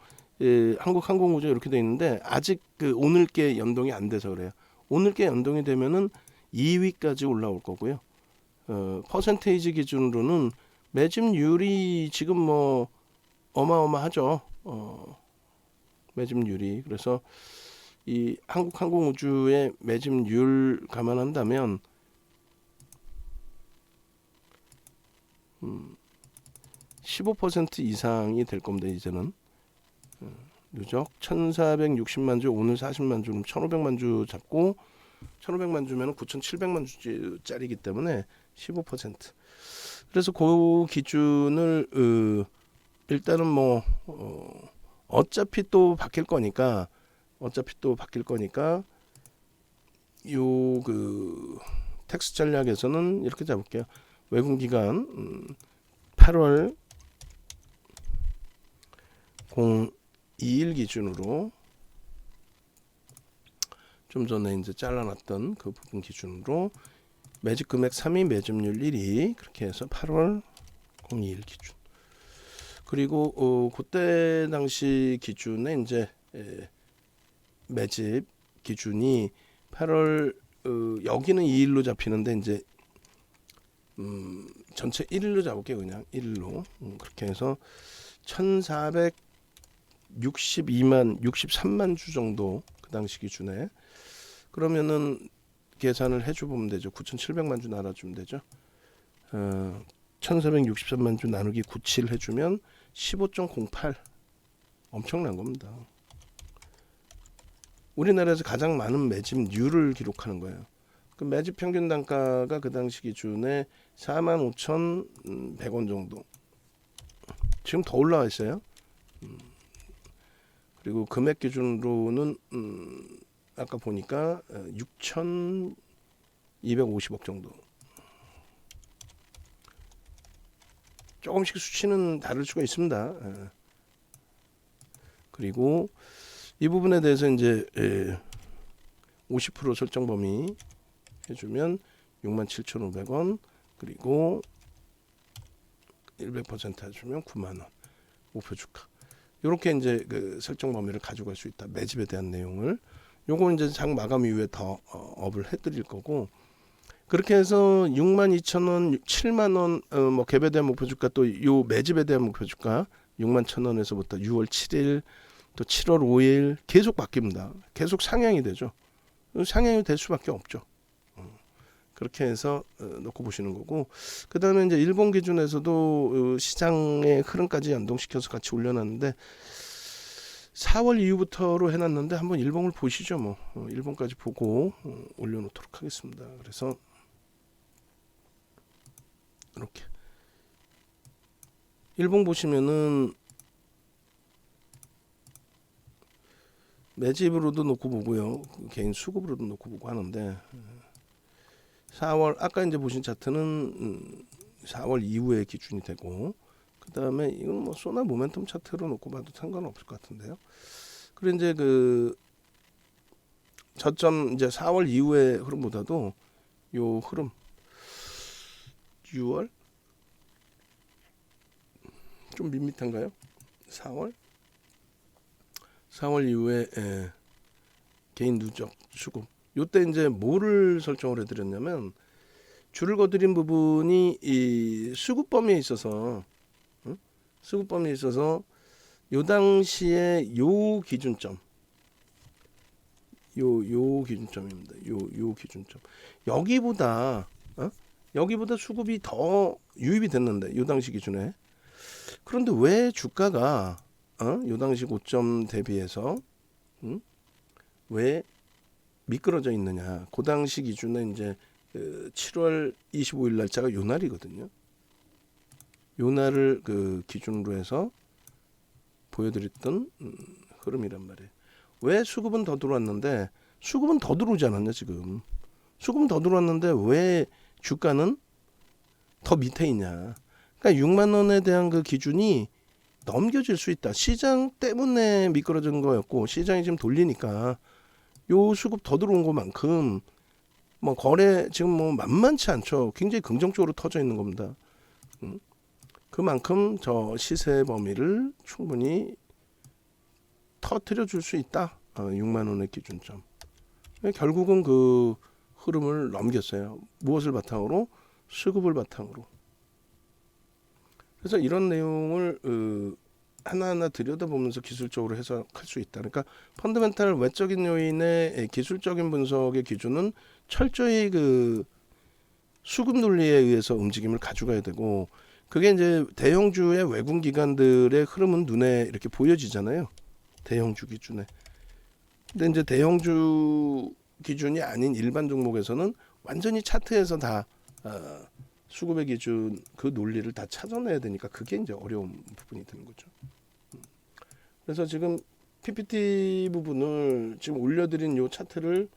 한국항공우주 이렇게 돼 있는데 아직 그 오늘께 연동이 안 돼서 그래요. 오늘께 연동이 되면은 2위까지 올라올 거고요. 퍼센테이지 기준으로는 매집률이 지금 뭐 어마어마하죠. 매집률이. 그래서 이 한국항공우주의 매집률 감안한다면 15% 이상이 될 겁니다. 이제는 누적 1460만 주, 오늘 40만 주, 1500만 주 잡고 1500만 주면 9700만 주짜리이기 때문에 15%. 그래서 그 기준을 일단은 뭐 어차피 또 바뀔 거니까 요 그 텍스 전략에서는 이렇게 잡을게요. 외국기관 8월 021 기준으로 좀 전에 이제 잘라놨던 그 부분 기준으로 매집 금액 3위, 매집률 1위 그렇게 해서 8월 02일 기준. 그리고 그때 당시 기준에 이제 매집 기준이 8월 여기는 2일로 잡히는데 이제 전체 1일로 잡을게요. 그냥 1일로 그렇게 해서 63만 주 정도 그 당시 기준에 그러면은 계산을 해주면 되죠. 9,700만 주 나눠주면 되죠. 1463만 주 나누기 97 해주면 15.08 엄청난 겁니다. 우리나라에서 가장 많은 매집률을 기록하는 거예요. 그 매집 평균 단가가 그 당시 기준에 45,100원 정도. 지금 더 올라와 있어요. 그리고 금액 기준으로는 아까 보니까 6,250억 정도. 조금씩 수치는 다를 수가 있습니다. 그리고 이 부분에 대해서 이제 50% 설정 범위 해주면 67,500원 그리고 100% 해주면 9만원 목표 주가. 이렇게 이제 그 설정 범위를 가져갈 수 있다. 매집에 대한 내용을. 요거 이제 장 마감 이후에 더 업을 해드릴 거고. 그렇게 해서 62,000원, 7만원 뭐 갭에 대한 목표 주가 또 요 매집에 대한 목표 주가 61,000원에서부터 6월 7일 또 7월 5일 계속 바뀝니다. 계속 상향이 되죠. 상향이 될 수밖에 없죠. 그렇게 해서 놓고 보시는 거고 그 다음에 이제 일본 기준에서도 시장의 흐름까지 연동시켜서 같이 올려놨는데 4월 이후부터로 해놨는데 한번 일본을 보시죠. 뭐 일본까지 보고 올려놓도록 하겠습니다. 그래서 이렇게 일본 보시면은 매집으로도 놓고 보고요. 개인 수급으로도 놓고 보고 하는데 4월 아까 이제 보신 차트는 4월 이후에 기준이 되고 그 다음에 이건 뭐 소나 모멘텀 차트로 놓고 봐도 상관없을 것 같은데요. 그리고 이제 그 저점 이제 4월 이후의 흐름보다도 요 흐름 6월 좀 밋밋한가요? 4월 이후에 개인 누적 수급 요때 이제 뭐를 설정을 해드렸냐면 줄을 거드린 부분이 이 수급 범위에 있어서 수급 범위에 있어서 요 당시에 요 기준점 요 기준점입니다. 요 기준점 여기보다 수급이 더 유입이 됐는데 요 당시 기준에 그런데 왜 주가가 요 당시 고점 대비해서 왜 미끄러져 있느냐. 그 당시 기준에 이제 7월 25일 날짜가 요 날이거든요. 요 날을 그 기준으로 해서 보여드렸던 흐름이란 말이에요. 왜 수급은 더 들어왔는데 수급은 더 들어오지 않았냐 지금. 수급은 더 들어왔는데 왜 주가는 더 밑에 있냐. 그러니까 6만 원에 대한 그 기준이 넘겨질 수 있다. 시장 때문에 미끄러진 거였고 시장이 지금 돌리니까 요 수급 더 들어온 것만큼 뭐 거래 지금 뭐 만만치 않죠. 굉장히 긍정적으로 터져 있는 겁니다. 그만큼 저 시세 범위를 충분히 터뜨려 줄 수 있다. 6만 원의 기준점. 결국은 그 흐름을 넘겼어요. 무엇을 바탕으로? 수급을 바탕으로. 그래서 이런 내용을 하나하나 들여다보면서 기술적으로 해석할 수 있다. 그러니까 펀더멘탈 외적인 요인의 기술적인 분석의 기준은 철저히 그 수급 논리에 의해서 움직임을 가져가야 되고 그게 이제 대형주의 외국 기관들의 흐름은 눈에 이렇게 보여지잖아요. 대형주 기준에. 근데 이제 대형주 기준이 아닌 일반 종목에서는 완전히 차트에서 다 수급의 기준 그 논리를 다 찾아내야 되니까 그게 이제 어려운 부분이 되는 거죠. 그래서 지금 PPT 부분을 지금 올려드린 요 차트를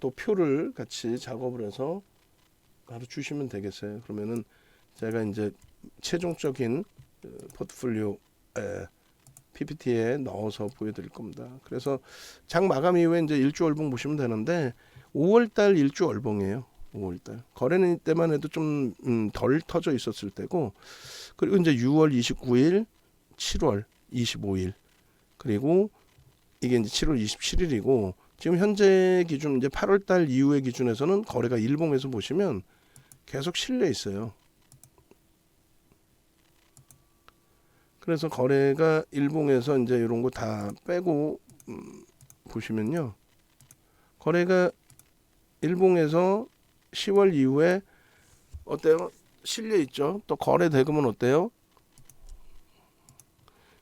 또 표를 같이 작업을 해서 바로 주시면 되겠어요. 그러면은 제가 이제 최종적인 포트폴리오 PPT에 넣어서 보여드릴 겁니다. 그래서 장 마감 이후에 이제 일주 월봉 보시면 되는데 5월달 일주 월봉이에요. 5월달 거래는 때만 해도 좀 덜 터져 있었을 때고, 그리고 이제 6월 29일, 7월 25일, 그리고 이게 이제 7월 27일이고 지금 현재 기준 이제 8월달 이후의 기준에서는 거래가 일봉에서 보시면 계속 실려 있어요. 그래서 거래가 일봉에서 이제 이런 거 다 빼고 보시면요, 거래가 일봉에서 10월 이후에 어때요? 실려 있죠. 또 거래 대금은 어때요?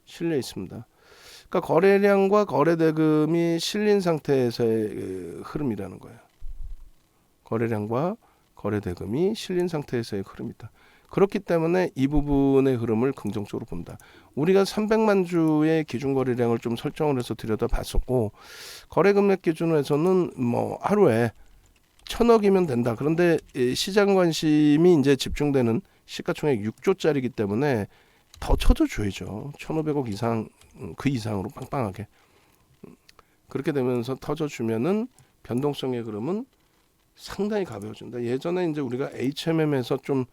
실려 있습니다. 그러니까 거래량과 거래 대금이 실린 상태에서의 그 흐름이라는 거예요. 거래량과 거래 대금이 실린 상태에서의 흐름이다. 그렇기 때문에 이 부분의 흐름을 긍정적으로 본다. 우리가 300만 주의 기준 거래량을 좀 설정을 해서 들여다봤었고, 거래 금액 기준에서는 뭐 하루에 1,000억이면 된다. 그런데 시장 관심이 이제 집중되는 시가총액 6조짜리이기 때문에 더 쳐줘줘야죠. 1,500억 이상, 그 이상으로 빵빵하게. 그렇게 되면서 터져주면은 변동성의 흐름은 상당히 가벼워진다. 예전에 이제 우리가 HMM에서 좀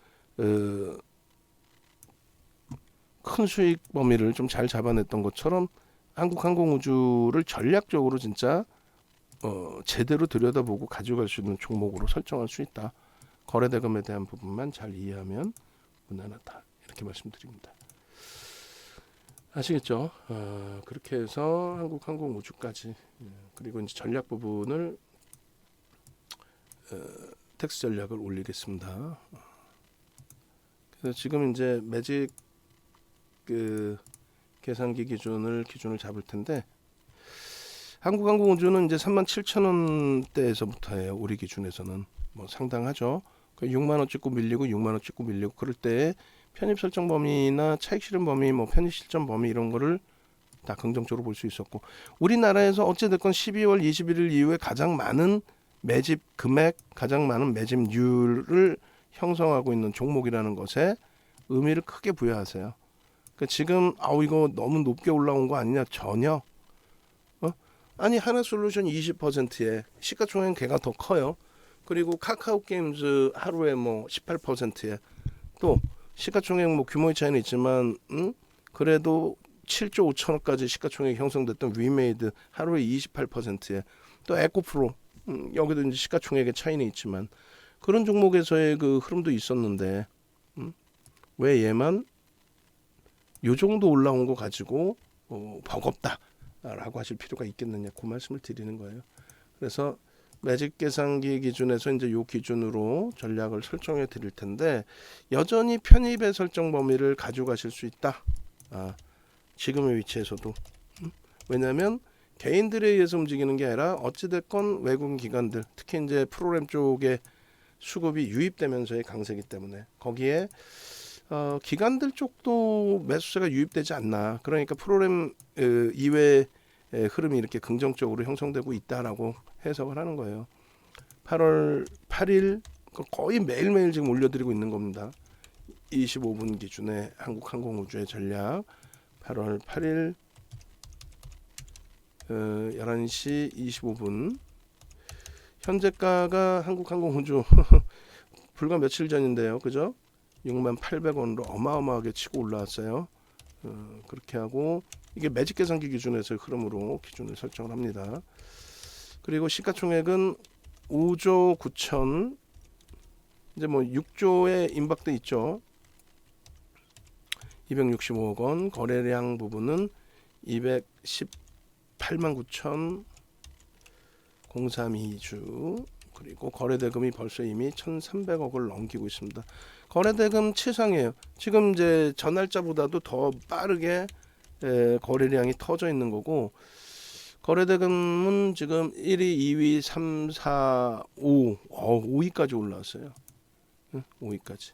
큰 수익 범위를 좀 잘 잡아냈던 것처럼 한국항공우주를 전략적으로 진짜 제대로 들여다보고 가져갈 수 있는 종목으로 설정할 수 있다. 거래대금에 대한 부분만 잘 이해하면 무난하다. 이렇게 말씀드립니다. 아시겠죠? 그렇게 해서 한국항공우주까지, 그리고 이제 전략 부분을 텍스 전략을 올리겠습니다. 그래서 지금 이제 매직 그 계산기 기준을 잡을 텐데, 한국항공우주는 이제 37,000원대에서부터예요. 우리 기준에서는 뭐 상당하죠. 6만 원 찍고 밀리고 6만 원 찍고 밀리고 그럴 때 편입 설정 범위나 차익 실현 범위, 뭐 편입 실전 범위 이런 거를 다 긍정적으로 볼 수 있었고, 우리나라에서 어찌 됐건 12월 21일 이후에 가장 많은 매집 금액, 가장 많은 매집률을 형성하고 있는 종목이라는 것에 의미를 크게 부여하세요. 그러니까 지금 이거 너무 높게 올라온 거 아니냐? 전혀. 아니, 하나솔루션 20%에 시가총액 걔가 더 커요. 그리고 카카오 게임즈 하루에 뭐 18%에 또 시가총액 뭐 규모의 차이는 있지만 그래도 7조 5천억까지 시가총액 형성됐던 위메이드 하루에 28%에 또 에코프로 여기도 이제 시가총액의 차이는 있지만 그런 종목에서의 그 흐름도 있었는데 왜 얘만 요 정도 올라온 거 가지고 버겁다라고 하실 필요가 있겠느냐, 그 말씀을 드리는 거예요. 그래서 매직 계산기 기준에서 이제 요 기준으로 전략을 설정해 드릴 텐데, 여전히 편입의 설정 범위를 가져가실 수 있다. 지금의 위치에서도. 왜냐하면 개인들에 의해서 움직이는 게 아니라 어찌됐건 외국인 기관들, 특히 이제 프로그램 쪽에 수급이 유입되면서의 강세이기 때문에 거기에 기관들 쪽도 매수세가 유입되지 않나. 그러니까 프로그램 이외의 흐름이 이렇게 긍정적으로 형성되고 있다라고 해석을 하는 거예요. 8월 8일 거의 매일매일 지금 올려드리고 있는 겁니다. 25분 기준에 한국항공우주의 전략 8월 8일 11시 25분 현재가가 한국항공우주 불과 며칠 전인데요. 그죠? 68,800원으로 어마어마하게 치고 올라왔어요. 그렇게 하고 이게 매직 계산기 기준에서의 흐름으로 기준을 설정을 합니다. 그리고 시가총액은 5조 9천, 이제 뭐 6조에 임박돼 있죠. 265억 원, 거래량 부분은 218만 9천 032주, 그리고 거래대금이 벌써 이미 1,300억을 넘기고 있습니다. 거래대금 최상이에요. 지금 이제 전날짜보다도 더 빠르게 거래량이 터져 있는 거고, 거래대금은 지금 1위, 2위, 3, 4, 5, 5위까지 올라왔어요. 5위까지.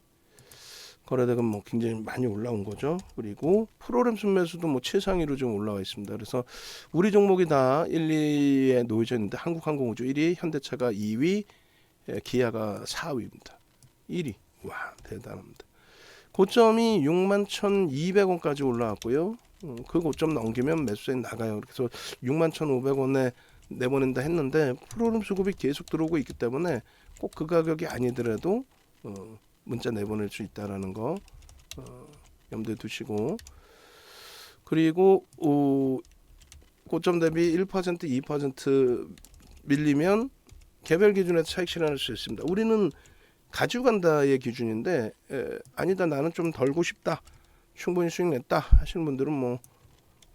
거래대금 뭐 굉장히 많이 올라온 거죠. 그리고 프로그램 순매수도 뭐 최상위로 좀 올라와 있습니다. 그래서 우리 종목이 다 1, 2위에 놓여져 있는데 한국항공우주 1위, 현대차가 2위, 기아가 4위입니다. 1위. 와, 대단합니다. 고점이 61,200원까지 올라왔고요. 그 고점 넘기면 매수세 나가요. 그래서 61,500원에 내보낸다 했는데 프로그램 수급이 계속 들어오고 있기 때문에 꼭 그 가격이 아니더라도 문자 내보낼 수 있다라는 거 염두에 두시고, 그리고 고점 대비 1% 2% 밀리면 개별 기준에서 차익 실현할 수 있습니다. 우리는 가지고 간다의 기준인데 아니다 나는 좀 덜고 싶다, 충분히 수익 냈다 하시는 분들은 뭐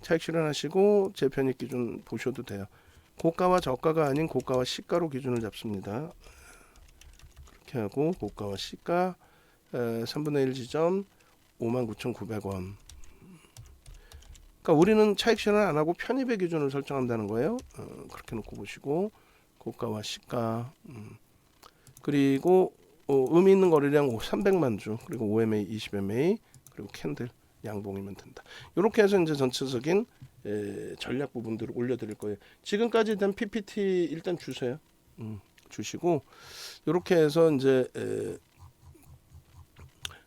차익 실현하시고 제 편입 기준 보셔도 돼요. 고가와 저가가 아닌 고가와 시가로 기준을 잡습니다. 그렇게 하고 고가와 시가 3분의 1 지점 59,900원. 그러니까 우리는 차익 실현 안 하고 편입의 기준을 설정한다는 거예요. 그렇게 놓고 보시고 고가와 시가, 그리고 의미 있는 거래량 300만 주, 그리고 OMA 20MA, 그리고 캔들 양봉이면 된다. 이렇게 해서 이제 전체적인 전략 부분들을 올려드릴 거예요. 지금까지 된 PPT 일단 주세요. 주시고 이렇게 해서 이제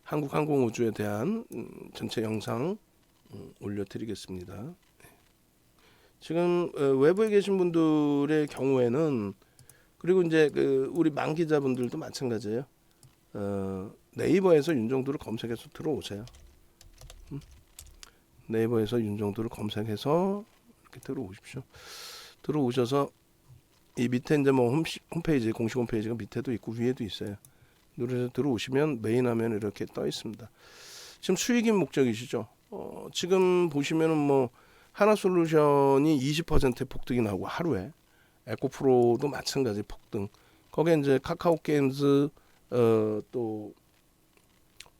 한국항공우주에 대한 전체 영상 올려드리겠습니다. 지금 외부에 계신 분들의 경우에는, 그리고 이제 우리 만 기자분들도 마찬가지예요. 네이버에서 윤정두를 검색해서 들어오세요. 네이버에서 윤정두를 검색해서 이렇게 들어오십시오. 들어오셔서 이 밑에 이제 뭐 홈페이지, 공식 홈페이지가 밑에도 있고 위에도 있어요. 누르셔서 들어오시면 메인 화면에 이렇게 떠 있습니다. 지금 수익인 목적이시죠. 지금 보시면은 뭐 하나솔루션이 20%의 폭등이 나오고 하루에, 에코프로도 마찬가지 폭등. 거기에 이제 카카오 게임즈, 또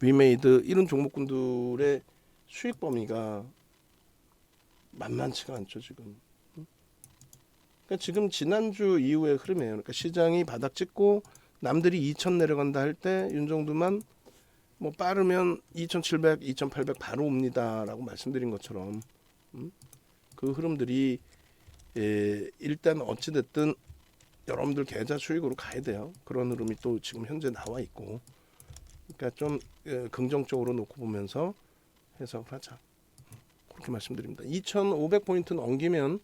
위메이드 이런 종목군들의 수익 범위가 만만치가 않죠 지금. 그러니까 지금 지난주 이후의 흐름이에요. 그러니까 시장이 바닥 찍고 남들이 2,000 내려간다 할 때 윤정두만 뭐 빠르면 2,700, 2,800 바로 옵니다라고 말씀드린 것처럼 그 흐름들이 일단 어찌 됐든 여러분들 계좌 수익으로 가야 돼요. 그런 흐름이 또 지금 현재 나와 있고, 그러니까 좀 긍정적으로 놓고 보면서 해석을 하자, 그렇게 말씀드립니다. 2,500포인트 넘기면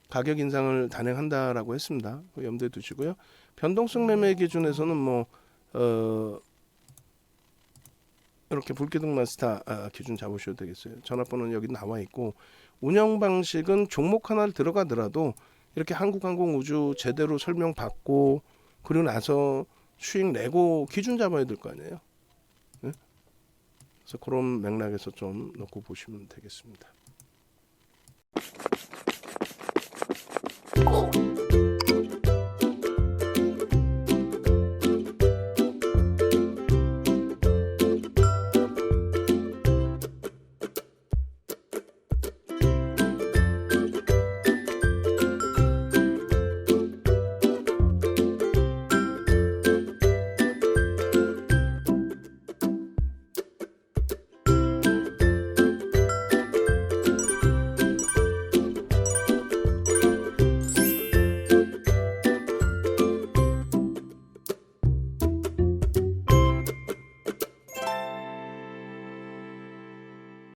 가격 인상을 단행한다라고 했습니다. 염두에 두시고요. 변동성 매매 기준에서는 뭐 이렇게 불기둥 마스터 기준 잡으셔도 되겠어요. 전화번호는 여기 나와 있고, 운영 방식은 종목 하나를 들어가더라도 이렇게 한국항공우주 제대로 설명받고 그리고 나서 수익 내고 기준 잡아야 될 거 아니에요. 네? 그래서 그런 맥락에서 좀 놓고 보시면 되겠습니다.